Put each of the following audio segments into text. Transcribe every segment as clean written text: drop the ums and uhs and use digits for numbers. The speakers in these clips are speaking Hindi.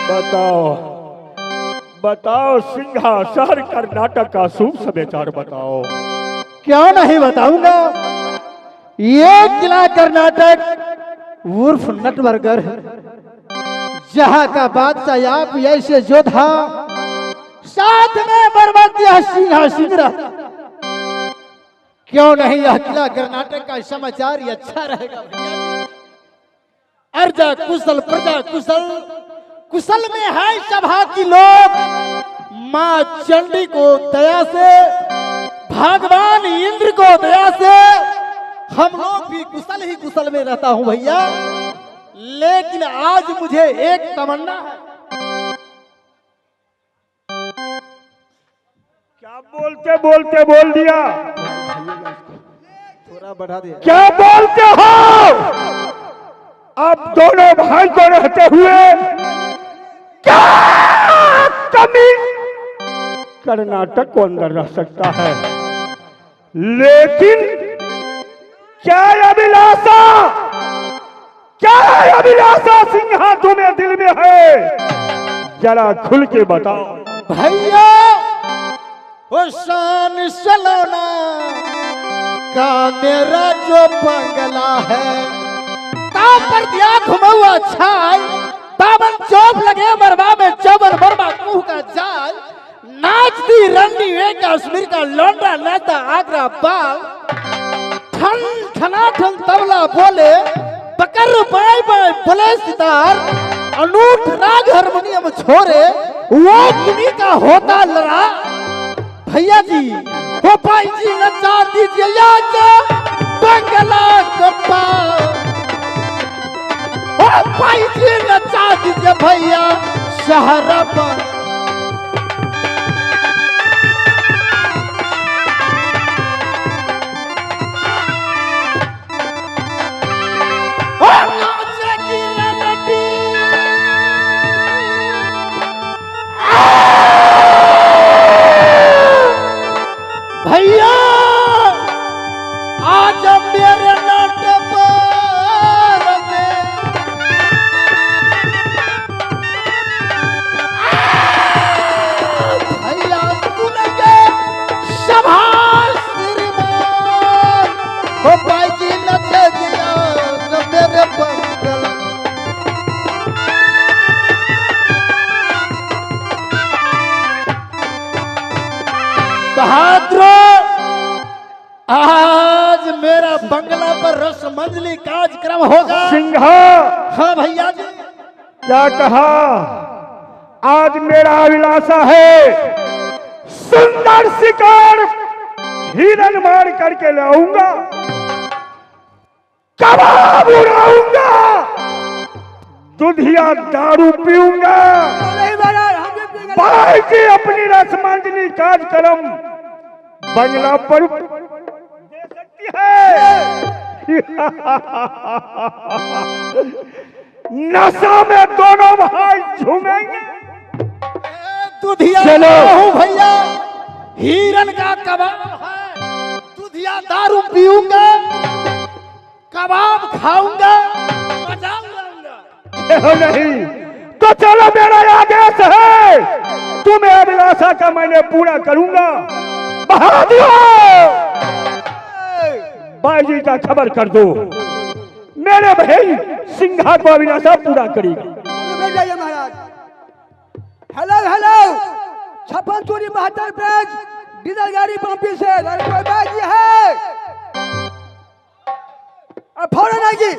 बताओ बताओ सिंहासन कर्नाटक का शुभ समाचार बताओ। क्यों नहीं बताऊंगा। ये किला कर्नाटक उर्फ नटबरगर जहां का बादशाह आप ऐसे योद्धा साथ में बर्बादिया सिंहासन रहता। क्यों नहीं यह किला कर्नाटक का समाचार ही अच्छा रहेगा। अर्जा कुशल प्रजा कुशल कुशल में है सभा की लोग। माँ चंडी को दया से भगवान इंद्र को दया से हम लोग भी कुशल ही कुशल में रहता हूं भैया। लेकिन आज मुझे एक तमन्ना है। क्या बोलते बोलते बोल दिया। थोड़ा बढ़ा दिया। क्या बोलते हो। अब दोनों भाई को रहते हुए क्या कमी कर्नाटक को अंदर रह सकता है। लेकिन क्या अभिलाषा सिंहा तुम्हें दिल में है जरा खुल के बताओ। भैया वो शान सलोना का मेरा जो बंगला है पर दिया घुमाऊआ छाल बावन चौप लगे मरवा में चौबन मरवा मुंह का जाल नाचती रंडी वे कश्मीर का लौंडा नाता आगरा बाल ठन ठना ठन तबला बोले बकर बाय बाय बोले सितार अनूठ राग हारमोनियम छोरे वो किन्हीं का होता लड़ा। भैया जी वो भाई जी नचा दीजिए याद बंगला कप्पा। ओ भाई जी नचा दीजिए भैया शहरा पर। भैया आज मेरे नाटक में भैया सुनेंगे सभा श्रीमान हो भाई जी नचे दिया जब मेरे बंगला। बहादुर आज मेरा बंगला पर रस मंजली कार्यक्रम होगा। सिंहा हाँ भैया जी। क्या कहा। आज मेरा अभिलाषा है सुंदर शिकार हिरन मार करके लाऊंगा कबाब उड़ाऊंगा दूधिया दारू पीऊंगा। भाई जी अपनी रसमंजली कार्यक्रम बंगला पर दे सकती है। नशा में दोनों भाई झूमेंगे। दूधिया चलो भैया हिरन का कबाब है दूधिया दारू पीऊंगा कबाब खाऊंगा मजा उड़ाऊंगा। नहीं तो चलो मेरा आदेश है तुम्हें अभिलाषा का मैंने पूरा करूंगा। बहादुर भाई जी का खबर कर दो मेरे भाई सिंहा को अभिलाषा पूरा करेगा। महाराज हेलो हेलो 56 चोरी 72 पेज डीजल गाड़ी पंपी से कोई बात है फौरन आएगी।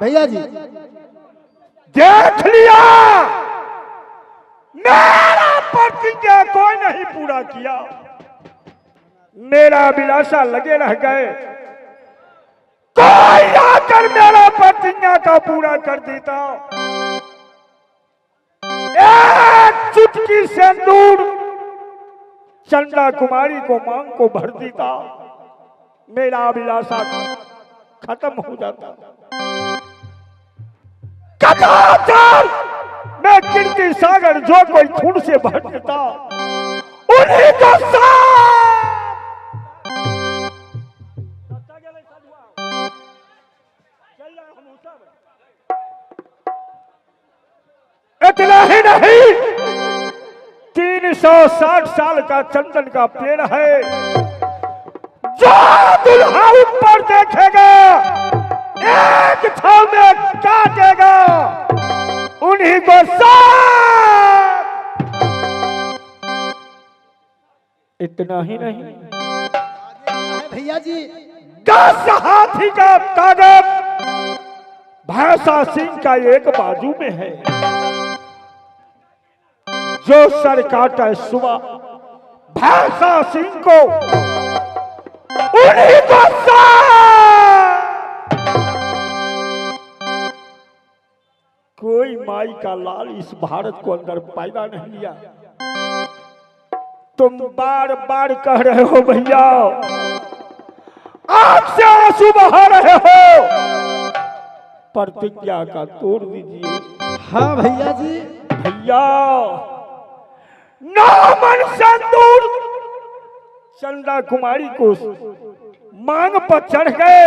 भैया जी देख लिया मेरा प्रतिज्ञा कोई नहीं पूरा किया। मेरा अभिलाषा लगे रह गए कोई आकर मेरा प्रतिज्ञा का पूरा कर देता। एक चुटकी सिंदूर चंदा कुमारी को मांग को भर देता मेरा अभिलाषा खत्म हो जाता। कदाचार मैं कीर्ति सागर जो कोई खून से भर देता उन्हीं को 160 साल का चंदन का पेड़ है। जो दुल्हा ऊपर देखेगा एक छाव में काटेगा, उन्हीं को साथ। इतना ही नहीं, भैया जी 10 हाथी का ताकत भैंसा सिंह का एक बाजू में है। जो सर काटा है सुबह भैंसा सिंह को, उन्हीं को कोई माई का लाल इस भारत को अंदर पैदा नहीं लिया। तुम बार बार कह रहे हो भैया, आंख से आंसू बहा रहे हो, प्रतिज्ञा का तोड़ दीजिए। हाँ भैया जी, भैया नामन संदूर चंदा कुमारी को मांग पर चढ़ गए,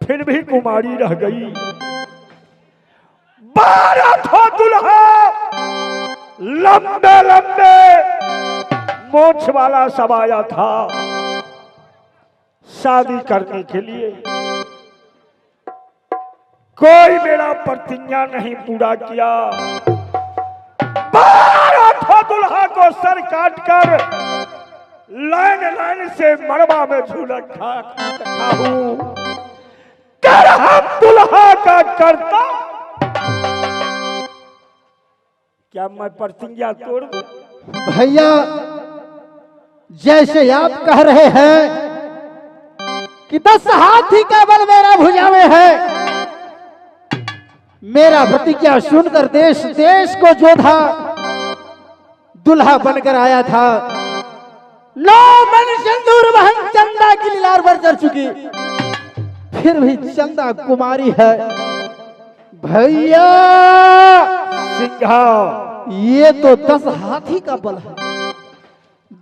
फिर भी कुमारी रह गई। 12 ठो दुल्हा लंबे लंबे मोछ वाला सब आया था शादी करने के लिए। कोई मेरा प्रतिज्ञा नहीं पूरा किया। 12 ठो दुल्हा को सर काट कर लाइन लाइन से मड़वा में झूला हूं। कर हम दुल्हा का करता, क्या मैं प्रतिज्ञा तोड़ दूं? भैया जैसे आप कह रहे हैं कि 10 हाथी का बल मेरा भुजा में है, मेरा प्रतिज्ञा सुनकर देश देश को जोधा दुल्हा बनकर आया था। 9 मन सिंदूर बहन चंदा की लीलार पर चढ़ चुकी, फिर भी चंदा कुमारी है। भैया सिंघा, ये तो 10 हाथी का बल है।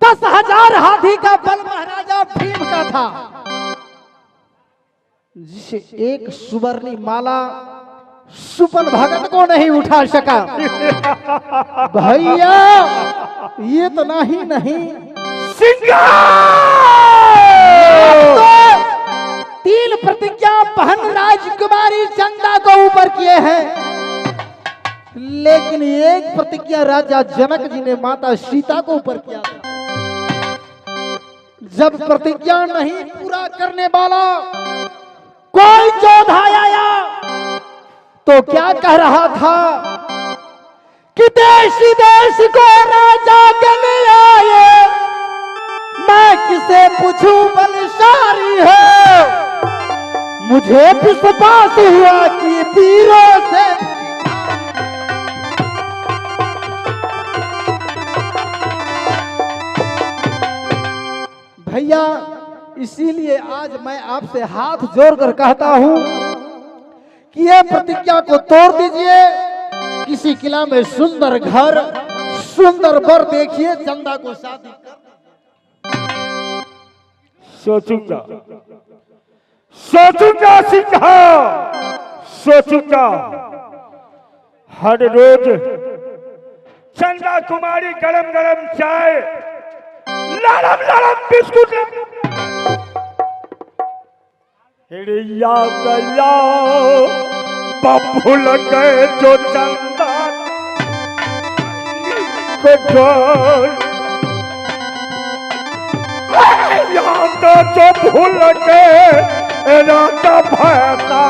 10,000 हाथी का बल महाराजा भीम का था, जिसे एक सुवर्णी माला सुपन भगत को नहीं उठा सका। भैया ये तो नहीं सिंघा, तो 3 प्रतिज्ञा बहन राजकुमारी चंदा को ऊपर किए हैं, लेकिन एक प्रतिज्ञा राजा जनक जी ने माता सीता को ऊपर किया था। जब प्रतिज्ञा नहीं पूरा करने वाला कोई जोधा आया तो क्या कह रहा था कि देश देश को राजा करने आए, मैं किसे पूछूं बलशाली है। मुझे विश्वास हुआ कि वीरों से भैया, इसीलिए आज मैं आपसे हाथ जोड़कर कहता हूं कि ये प्रतिज्ञा को तोड़ दीजिए। किसी किला में सुंदर घर, सुंदर वर देखिए, चंदा को शादी कर। सोचूंगा सिंघा, सोचूंगा। हर रोज चंदा कुमारी गरम गरम चाय, लड़म लड़म बिस्कुट हिड़िया गया बबुल गए जो चंदा को ढोल, यहाँ तो जो भूल गए राजा भैंसा।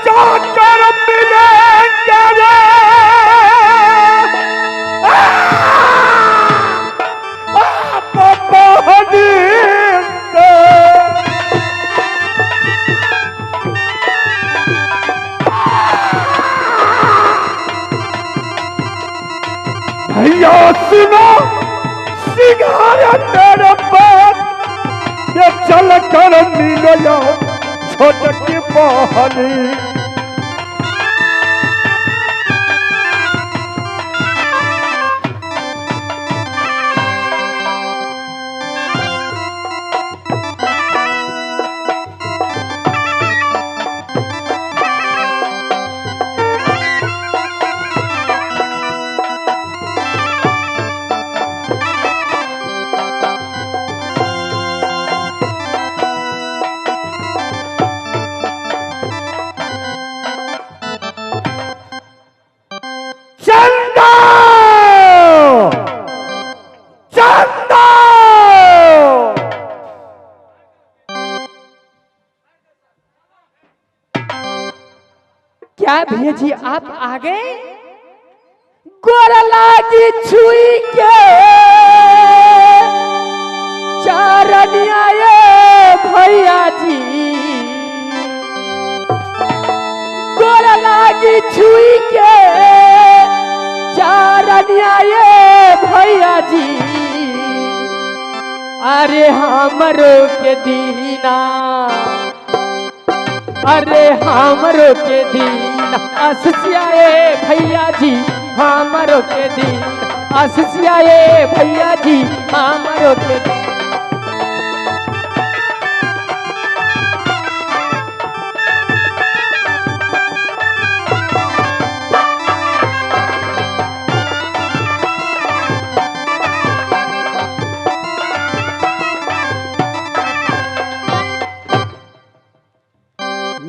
जाकर मिलेंगे रे बहनी से। भैया सुनो सिंघार मेरे बात, ये चल कर मिलो छोटकी बहनी। क्या भैया जी आप आ गए? गोरा लागी छुई के चारण आए भैया जी, गोरा लागी छुई के चारण आए भैया जी। अरे हमरो के दीना, अरे हमरो के दीना आसियाए भैया जी, हमरो के दीना आसियाए भैया जी, हमरो के दीना।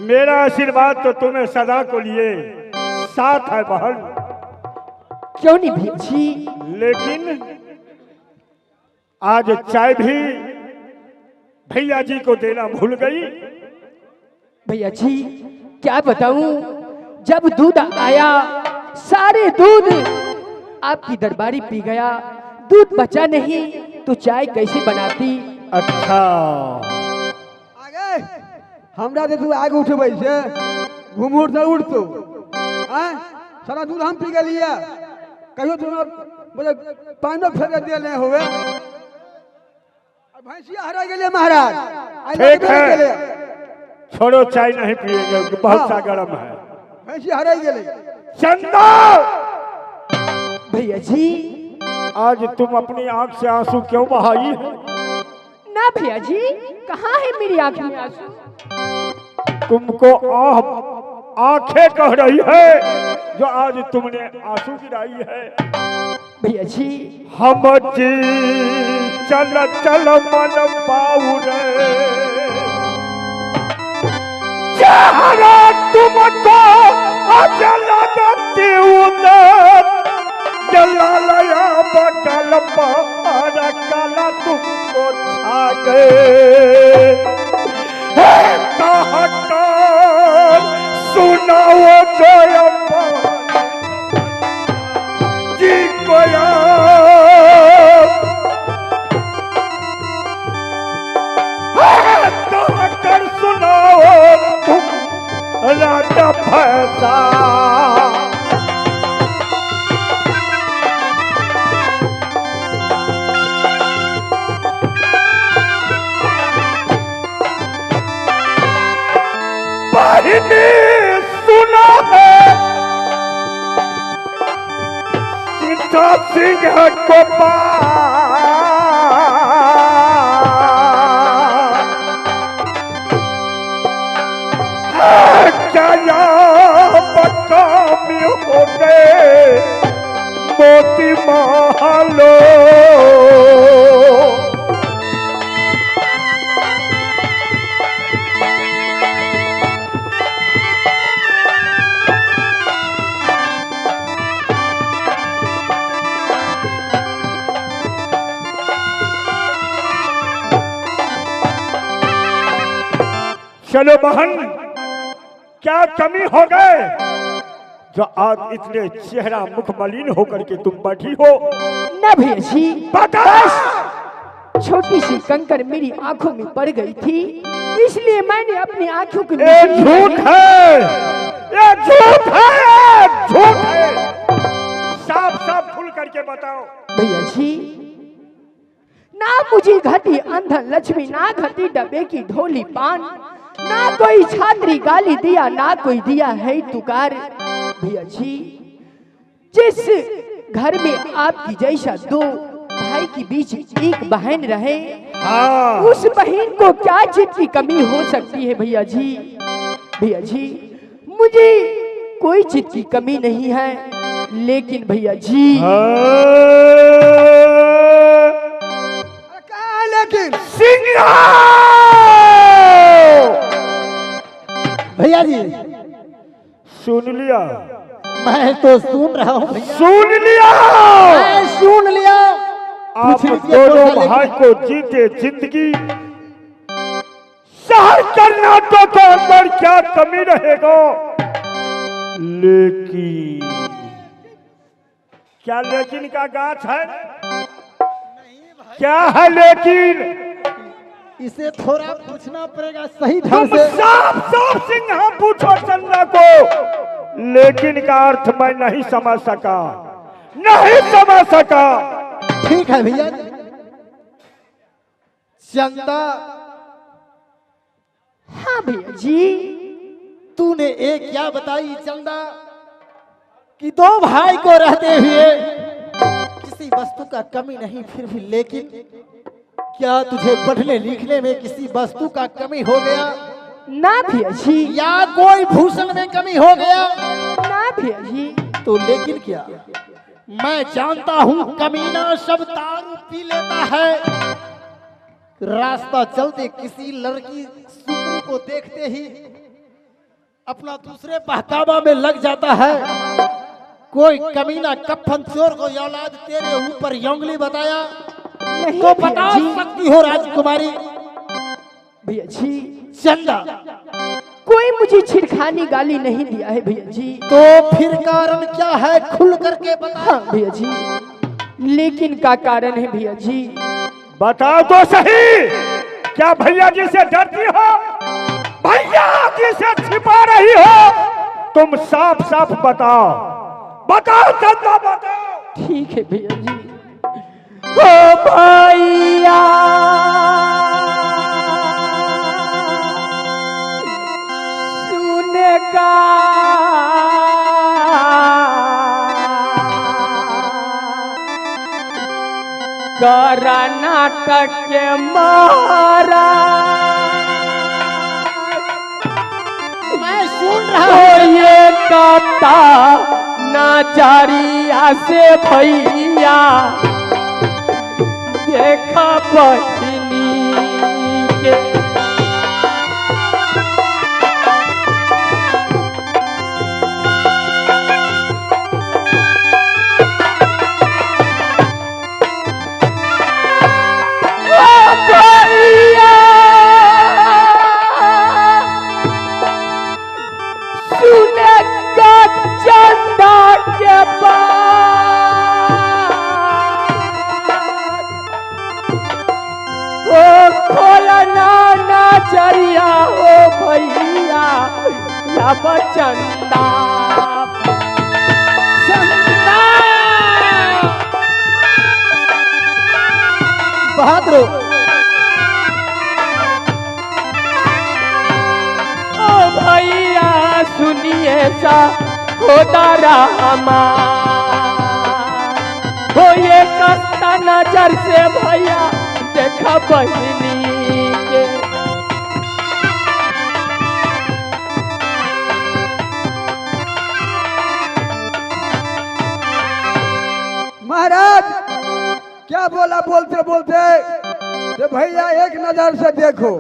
मेरा आशीर्वाद तो तुम्हें सदा को लिए साथ है बहन। क्यों नहीं भैया जी? लेकिन आज चाय भी भैया जी को देना भूल गई। भैया जी क्या बताऊं, जब दूध आया सारे दूध आपकी दरबारी पी गया, दूध बचा नहीं तो चाय कैसे बनाती? अच्छा आगे हमरा दे तू आगे उठे से घूम उठ से उठ तू हैं, सारा दूध हम पी गलिए, कहियो तू बोले पानी में फेंक दिया नहीं हुए। भैंसिया हरा गेलिए महाराज, ठीक है, छोड़ो चाय नहीं पिएंगे, बहुत सा गर्म है। भैंसिया हरा गेली। चंदा भैया जी आज तुम अपनी आंख से आंसू क्यों बहाई है? ना भैया जी, कहाँ है मेरी आंख में आंसू? तुमको आंखें कह रही है जो आज तुमने आंसू गिराई है। भैया जी हम जी चल चल मन पाउरे, चेहरा तुमको अजल लगती उदर, जला लया बगल पार काला तुमको छा गए। सुनाओ जो जी कोया तो कर सुनाओ तुम राजा फैसा। बहिनी सुना है सीता सिंह को क्या बकामी हो गए मोती महलो। चलो बहन, क्या कमी हो गए जो आज इतने चेहरा मुख मलिन होकर के तुम बैठी हो? ना भैया जी, बस छोटी सी कंकर मेरी आंखों में पड़ गई थी, इसलिए मैंने अपनी आंखों को ये झूठ है, ये झूठ है, झूठ है। साफ साफ खुल करके बताओ। भैया जी ना मुझे घटी अंधन लक्ष्मी, ना घटी डबे की ढोली पान, ना कोई छात्री गाली दिया, ना कोई दिया है तुकार। भैया जी जिस घर में आपकी जैसा दो भाई के बीच एक बहन रहे, हाँ। उस बहन को क्या चीज की कमी हो सकती है? भैया जी, भैया जी मुझे कोई चीज की कमी नहीं है, लेकिन भैया जी कहा लेकिन भैया जी सुन लिया, मैं तो सुन रहा हूँ भैया, सुन लिया। मैं सुन लिया। आप कुछ लीजिए दोनों थोड़ा भाई लेकिन। को जीते जिंदगी शहर कर्नाटक के अंदर क्या कमी रहेगा? लेकिन क्या लेकिन का गाछ है? क्या है लेकिन? इसे थोड़ा पूछना पड़ेगा सही तुम ढंग से। साफ साफ सिंह पूछो चंदा को। लेकिन का अर्थ मैं नहीं समझ सका, नहीं समझ सका। ठीक है भैया। चंदा, हाँ भैया जी। तूने एक क्या बताई चंदा कि दो भाई को रहते हुए किसी वस्तु का कमी नहीं, फिर भी लेकिन क्या तुझे पढ़ने लिखने में किसी वस्तु का कमी हो गया? ना भैया जी, या कोई भूषण में कमी हो गया? ना भैया जी। तो लेकिन क्या? मैं जानता हूं कमीना सब दारू पी लेता है, रास्ता चलते किसी लड़की सुंदरी को देखते ही अपना दूसरे बहकावा में लग जाता है। कोई कमीना कफन चोर को ये औलाद तेरे ऊपर योंगली बताया नहीं तो भैया बता जी। सकती हो राजकुमारी? भैया जी, चंदा, कोई मुझे छिड़खानी गाली नहीं दिया है भैया जी। तो फिर कारण क्या है? खुल करके बता। हाँ भैया जी, लेकिन का कारण है भैया जी। बताओ तो सही। क्या भैया जी से डरती हो? भैया जी से छिपा रही हो? तुम साफ साफ बताओ, बताओ चंदा, बताओ। ठीक है भैया जी। ओ भैया सुनेगा कर्नाटक के महाराज, मैं सुन रहा तो हूं। ये कथा नजरिया से भैया देखा बहिनी के। ओ भैया सुनेगा चंदा के बात, ओ खोलना नजरिया हो भैया या बचंदा। बहादुर, ओ भैया सुनिए सा होता रामा, हो ये कस्ता नजर से भैया देखा बहिनी के। महाराज क्या बोला बोलते बोलते कि भैया एक नजर से देखो।